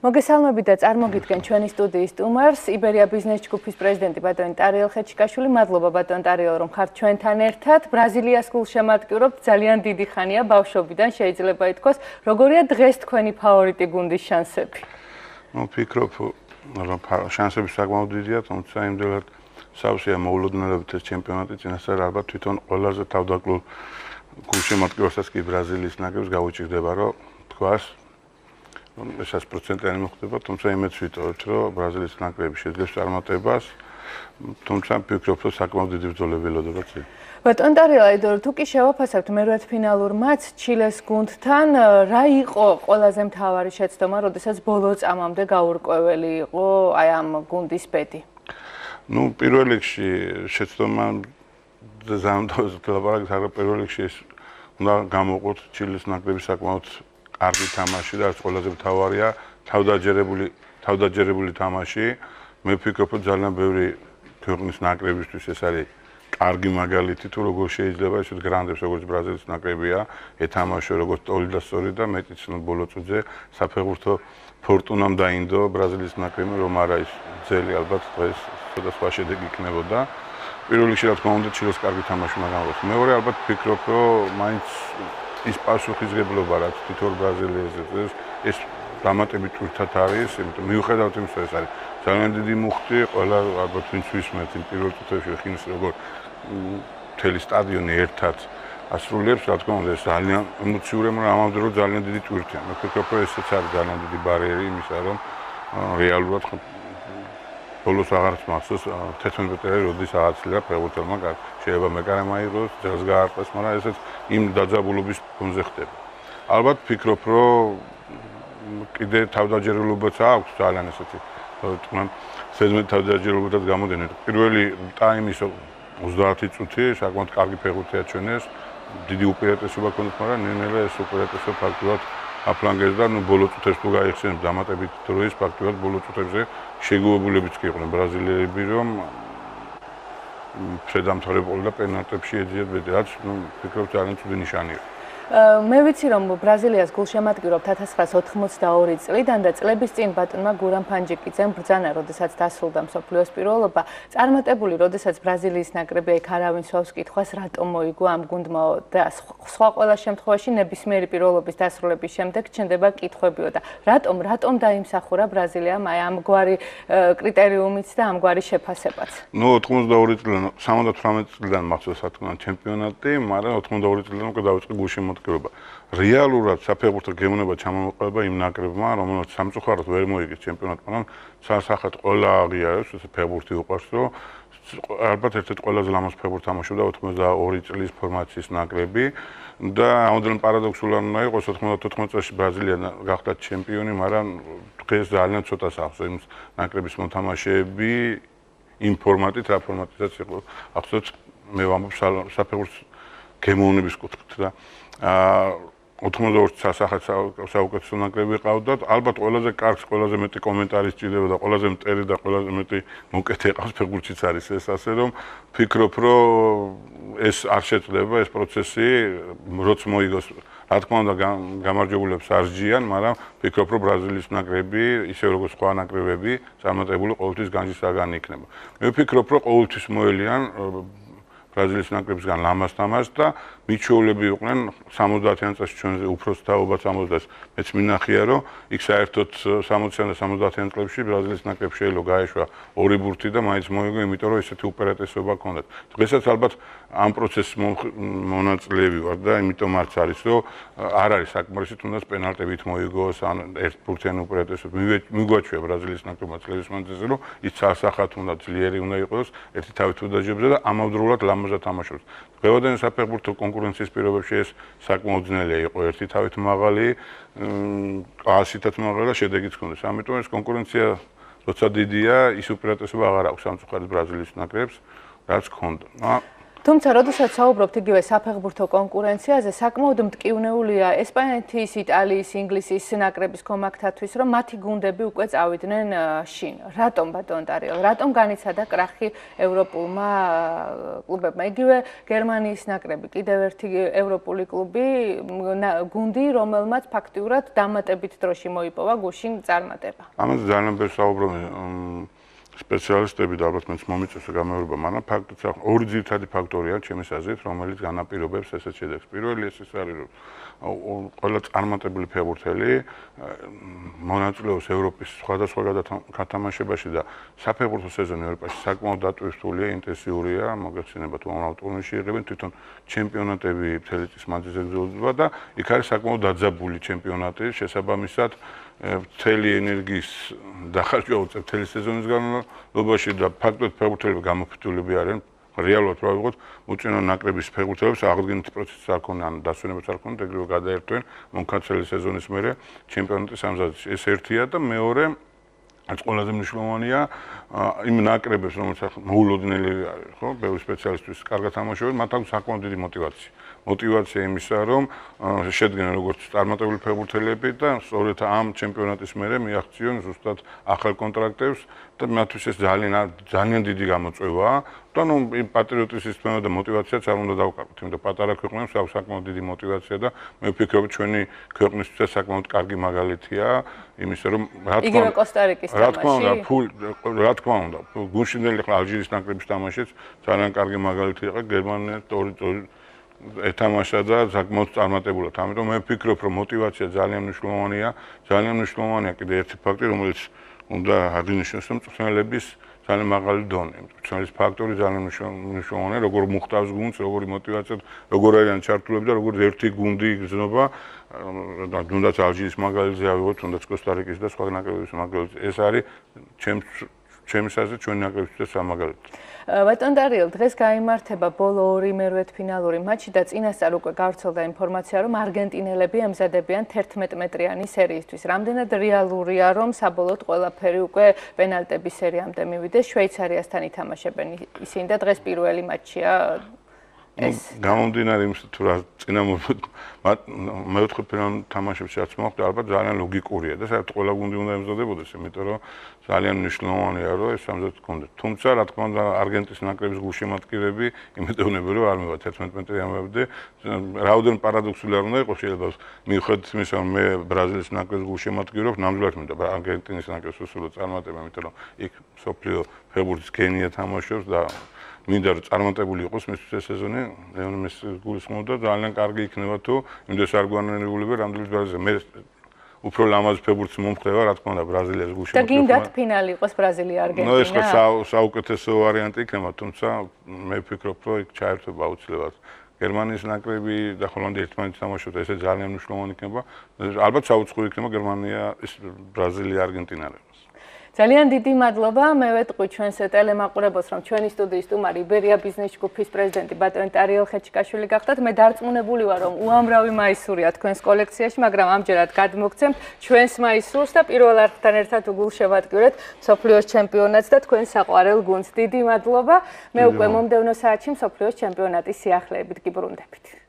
მოგესალმებით და წარმოგიდგენ ჩვენი სტუდიის სტუმარს, იბერია ბიზნეს ჯგუფის პრეზიდენტი ბატონი ტარიელ ხეჩიკაშვილი. მადლობა ბატონ ტარიელ, რომ ხართ ჩვენთან ერთად. ბრაზილიას გულშემატკივრობთ ძალიან დიდი ხანია, ბავშვობიდან შეიძლება ითქვას. როგორია დღეს თქვენი ფავორიტი გუნდის შანსები? ვფიქრობ, რომ შანსები საკმაოდ დიდია, თუმცა იმდენად სავსეა მოულოდნელობით ეს ჩემპიონატი წინასწარ ალბათ თვითონ ყველაზე თავდაკლულ გულშემატკივრობასაც კი ბრაზილიის ნაკრებს გაუჭირდება, რომ თქვას ესაც პროცენტიანი მოხდება, თუმცა იმედს ვიტოვებთ, რომ ბრაზილიის ნაკრები შეძლებს წარმატებას, თუმცა ვფიქრობ, რომ საკმაოდ დიდი ბრძოლები ველოდება წინ. ბატონ ტარიელ, თუ კი შევაფასებთ მერვედფინალურ მატჩს ჩილეს გუნდთან, რა იყო ყველაზე მთავარი შეცდომა, როდესაც ბოლო წამამდე გაურკვეველი იყო აი ამ გუნდის ბედი? პირველ რიგში შეცდომა პირველ რიგში უნდა გამოყოთ ჩილეს ნაკრების საკმაოდ კარგი თამაში და რაც ყველაზე მთავარია, თავდაჯერებული თამაში. მე ვფიქრობ, რომ ძალიან ბევრი ქვეყნის ნაკრებისთვის ეს არის კარგი მაგალითი, თუ როგორ შეიძლება ისეთ გრანდებს, როგორც ბრაზილიის ნაკრებია, ეთამაშო როგორც ტოლიდა სწორი და მეტიც ბოლო წუთზე საფეხბურთო ფორტუნამ დაინდო ბრაზილიის ნაკრებმა, რომ არა ის ძელი ალბათ დღეს სხვადასხვა შედეგი იქნებოდა. პირველ რიგში რა თქმა უნდა, ჩილეს კარგი თამაში უნდა გამოყოს. მეორე ალბათ ვფიქრობ, რომ მაინც ის პასუხისგებლობა, რაც თითოეულ ბრაზილიელს ეს დამატებით თურთად არის, იმიტომ მიუხედავად იმისა, ეს არის ძალიან დიდი მუხტი, ყველა ალბათ ვინც ვისმენთ იმ პირველ წუთებში ხინს როგორ მთელი სტადიონი ერთად ასრულებს, რა თქმა უნდა, ეს ძალიან ემოციური, მაგრამ ამავდროულად რომ ძალიან დიდი ტვირთია. მე ვფიქრობ, რომ ესეც არის ძალიან დიდი ბარიერი იმისა, რომ რეალურად ბოლოს აღარც მახსოვს 11 წელი როდის აღაცლია ფეხბურთელმა შეიძლება მეკარემ აიღოს, ძელს გაარტყეს, მაგრამ ესეც იმ დაძაბულობის ფონზე ხდება. ალბათ ვფიქრობ, რომ კიდე თავდაჯერებულობაც აქვს ძალიან ესეთი, თქმა სეზონის თავდაჯერებულობაც გამოდენენ. პირველი ტაიმის 30 წუთი საკმაოდ კარგი ფეხბურთი აჩვენეს, დიდი უპირატესობა ჰქონდათ, მაგრამ ნელ-ნელა ეს უპირატესობა ფაქტურად აფლანგეს და ბოლო წუთებს თუ გაიხსენებ დამატებით დროის ფაქტურად ბოლო წუთებზე შეგუებულებიც კი იყვნენ ბრაზილიელები, რომ შედამთავრებული და პენალტებში ეძიათ ბედი, რაც ვფიქრობ ძალიან ცუდი ნიშანია. მე ვიცი, რომ ბრაზილიას გულშემატკივრობთ 1982 წლიდან და წლების წინ ბატონმა გურამ ფანჯიკიძემ ბრძანა, როდესაც დასრულდა მსოფლიოს პირველობა, წარმატებული, როდესაც ბრაზილიის ნაკრები იქ არავინ სვავს კითხვას, რატომ მოიგო ამ გუნდმა და სხვა ყველა შემთხვევაში ნებისმიერი პირველობის დასრულების შემდეგ ჩნდება კითხვებიო და რატომ დაიმსახურა ბრაზილიამ აი ამგვარი კრიტერიუმიც და ამგვარი შეფასებაც? 82 წლიდან 78 წლიდან მახსოვს რა თქმა უნდა ჩემპიონატი, მაგრამ 82 წლიდან უკვე დაიწყო გულშემატკივრობა. რეალურად საფეხბურთო გემოვნება ჩამომოყალიბა იმ ნაკრებმა, რომელსაც სამწუხაროდ ვერ მოიგეს ჩემპიონატი, მაგრამ სასახად ყველა აღიარებს, ეს ფეხბურთი უყვარს, რომ ალბათ ერთ-ერთი ყველაზე ლამაზ ფეხბურთს თამაშობდა 82 წლის ფორმაციის ნაკრები და ამოდენ პარადოქსულად უნდა იყოს 94 წელს ბრაზილია გახდა ჩემპიონი, მაგრამ დღეს ძალიან ცოტა სახს იმ ნაკრების მოთამაშეები იმ ფორმატით, რა ფორმატითაც იყო. ახსოვთ, მე ვამბობ საფეხბურთს გემოვნების კუთხით და 82 სასახად საუკეთესო ნაკრები ყავდათ. ალბათ ყველაზე კარგს, ყველაზე მეტი კომენტარი სჭირდება და ყველაზე მტერი და ყველაზე მეტი მოკეთე ყავს ფეხბურთშიც არის ეს, ასე რომ ვფიქრობ, რომ ეს არ შეძლება ეს პროცესი, როც მოიგოს, რა თქმა უნდა გამარჯვებულებს არ სჯიან, მაგრამ ვფიქრობ, რომ ბრაზილიის ნაკრები, ისე როგორც სხვა ნაკრებები, წარმატებული ყოველთვის განჯისაგან იქნება. მე ვფიქრობ, რომ ყოველთვის მოელიან ბრაზილიის ნაკრებისგან ლამაზ თამაშს და მიჩვეულები იყვნენ 70-იან წელს ჩვენზე უფროს თაობაც 60-ს მეც მინახია, რომ იქ საერთოდ 60-იან და 70-იან წლებში ბრაზილიის ნაკრებს შეიძლება გაეშვა ორი ბურთი და მაინც მოიგო, იმიტომ რომ ესეთი უპირატესობა ჰქონდათ. დღესაც ალბათ ამ პროცესის მონაწილეები ვარ და იმიტომ არც არის, რომ არ არის საკმარისი თუნდაც პენალტებით მოიგოს ან ერთბურთიანი უპირატესობა. მიგვაჩვია ბრაზილიის ნაკრებმა წლების მანძილზე, რომ ის სასახად უნდა ძლიერი უნდა იყოს, ერთი თავით უდაჯებდა და ამავდროულად ლამაზად თამაშობს. დღევანდელი საფეხბურთო კონკურენციის პირობებში ეს საკმაოდ ძნელია იყო ერთი თავით მაღალი, ასითაც მაღალი და შედეგიც ჰქონდეს. ამიტომ ეს კონკურენცია როცა დიდია, ის უპირატესობა აღარ აქვს სამწუხაროდ ბრაზილიის ნაკრებს, რაც ჰქონდა. თუმცა, როდესაც საუბრობთ იგივე საფეხბურთო კონკურენციაზე, საკმაოდ მტკივნეულია ესპანეთის, იტალიის, ინგლისის ნაკრების კომაქტათვის, რომ მათი გუნდები უკვე წავიდნენ შინ. რატომ ბატონ ტარიელ? რატომ განიცადა კრახი ევროპულმა კლუბებმა? იგივე გერმანიის ნაკრები, კიდევ ერთი ევროპული კლუბი, გუნდი, რომელმაც ფაქტიურად დამატებით დროში მოიპოვა გუშინ წარმატება. ამაზე ძალიან ბევრს საუბრობენ სპეციალისტები და ალბათ მეც მომიწევს გამეორება, მაგრამ ფაქტიც ორი ძირითადი ფაქტორია ჩემის აზრით, რომელიც განაპირობებს ესეთ შედეგს. პირველი ეს არის, რომ ყველა წარმატებული ფეხბურთელი მონაწილეობს ევროპის სხვადასხვა გათამაშებაში და საფეხბურთო სეზონი ევროპაში საკმაოდ დატვირთულია, ინტენსიურია, მოგეხსენებათ უამრავ ტურნირში იღებენ თვითონ ჩემპიონატები მთელი წლის მანძილზე გრძელდება და იქ არის საკმაოდ დაძაბული ჩემპიონატი, შესაბამისად მთელი ენერგიის დახარჯვა უწევთ მთელი სეზონის განმავლობაში და ფაქტობრივად ფეხბურთელები გამოფიტულები არიან. რეალურად რა ვიღოთ, უწინო ნაკრების ფეხბურთელებს აღდგენითი პროცესი არ ქონდა, ან დასვენებაც არ ქონდა, ეგრევე გადაერთვენ მონქცეული სეზონის მერე ჩემპიონატის ამზადებში. ეს ერთია და მეორე რაც ყველაზე მნიშვნელოვანია, იმ ნაკრებებს, რომელსაც მოულოდნელი არის, ხო, ბევრი სპეციალისტის კარგად თამაშობენ, მათ აქვს საკმაოდ დიდი мотиваცია. мотиваცია იმისა, რომ შედგენენ როგორც წარმატებული ფეხბურთელები და სწორედ ამ ჩემპიონატის მერე მიაღწიონ ზუსტად ახალ კონტრაქტებს და მათთვის ეს ძალიან დიდი გამოწვევაა. და ნუ იმ პატრიოტიზმის და мотиваციაც არ უნდა დავკარგოთ, იმიტომ პატარა ქვეყნებს აქვს საკმაოდ დიდი мотиваცია და მე ვფიქრობ ჩვენი ქვეყნისთვის საკმაოდ კარგი მაგალითია იმისა, რომ იგივე კოსტა-რიკის თამაში. რა თქმა უნდა, გუშინდელი ხა ალჟირის ნაკრების თამაშიც ძალიან კარგი მაგალითი იყო გერმანია ორი ეთამაშა და საკმაოდ წარმატებულად. ამიტომ მე ვფიქრობ, რომ мотиваცია ძალიან მნიშვნელოვანია, ძალიან მნიშვნელოვანია კიდე ერთი ფაქტი, რომელიც უნდა აღინიშნოს, რომ მწვრთნელების ძალიან მაღალი დონე. მწვრთნელის ფაქტორი ძალიან მნიშვნელოვანია, როგორ მოხდავს გუნდს, როგორი мотиваცია, როგორ არიან ჩართულები და როგორ ერთი გუნდი იგრძნობა, თუნდაც ალჟირის მაგალითზე ავიღოთ, თუნდაც კოსტა-რიკის და სხვა ნაკრებების მაგალითზე. ეს არის ჩემს აზრით ჩვენი ნაკრებისთვის სამაგალითო. ბატონ ტარიელ, დღეს გაიმართება ბოლო ორი მერვეთფინალური მატჩი და წინასწარ უკვე გავრცელდა ინფორმაცია, რომ არგენტინელები ემზადებიან 11 მეტრიანი სერიისთვის. რამდენად რეალურია, რომ საბოლოოდ ყველაფერი უკვე პენალტების სერიამდე მივიდეს, შვეიცარიასთან ითამაშებენ ისინი და დღეს პირველი მატჩია ეს. გამომდინარე იმისათვის, თუ რა მეოთხე ფინალურ თამაშებში რაც მოხდა, ალბათ ძალიან ლოგიკურია და საერთოდ ყველა გუნდი უნდა ემზადებოდეს, იმიტომ რომ ძალიან მნიშვნელოვანია, რომ ეს ამზადად გქონდეს. თუმცა, რა თქმა უნდა, არგენტინის ნაკრების გულშემატკივრები იმედოვნებენ, რომ არ მივა 11 მეტრი ამბავი. რაოდენ პარადოქსული არ უნდა იყოს, შეიძლება მიუხედავად იმისა, რომ მე ბრაზილიის ნაკრების გულშემატკივრობ, ნამდვილად მინდა არგენტინის ნაკრებს უსულო წარმატება, იმიტომ რომ იქ სოფლიო ფეხბურთის გენია თამაშობს და მინდა რომ წარმატებული იყოს მისთვის ეს სეზონი, ლეონელ მესის გულისხმობ და ძალიან კარგი იქნება თუ იმდეს არ გვანანებულება რამდენიც ბრაზილია. მე უფრო ლამაზ ფეხბურთს მომხრევა, რა თქმა უნდა, ბრაზილიას გულშემატკივრობა. და გინდათ ფინალი იყოს ბრაზილია-არგენტინა? ნუ ეს ხო საუკეთესო ვარიანტი იქნება, თუმცა მე ვფიქრობ, რომ იქ ჩაერთვება აუცილებლად გერმანიის ნაკრები და ჰოლანდია ერთმანეთს თამაშობთ, ესე ძალიან მნიშვნელოვანი იქნება. ალბათ საუცხოო იქნება გერმანია, ბრაზილია-არგენტინა. ძალიან დიდი მადლობა. მე ვეტყვი ჩვენს ტელემაყურებელს, რომ ჩვენი სტუდიის სტუმარი იბერია ბიზნეს ჯგუფის პრეზიდენტი ბატონ ტარიელ ხეჩიკაშვილი გახდათ. მე დარწმუნებული ვარ, რომ უამრავი მაისურია თქვენს კოლექციაში, მაგრამ ამჯერად გადმოგცემთ ჩვენს მაისურს და პირველ არხთან ერთად უგულშემატკივრეთ მსოფლიოს ჩემპიონატს და თქვენ საყვარელ გუნდს. დიდი მადლობა. მე უკვე მომდევნო საათში მსოფლიოს ჩემპიონატის სიახლეებით გიბრუნდებით.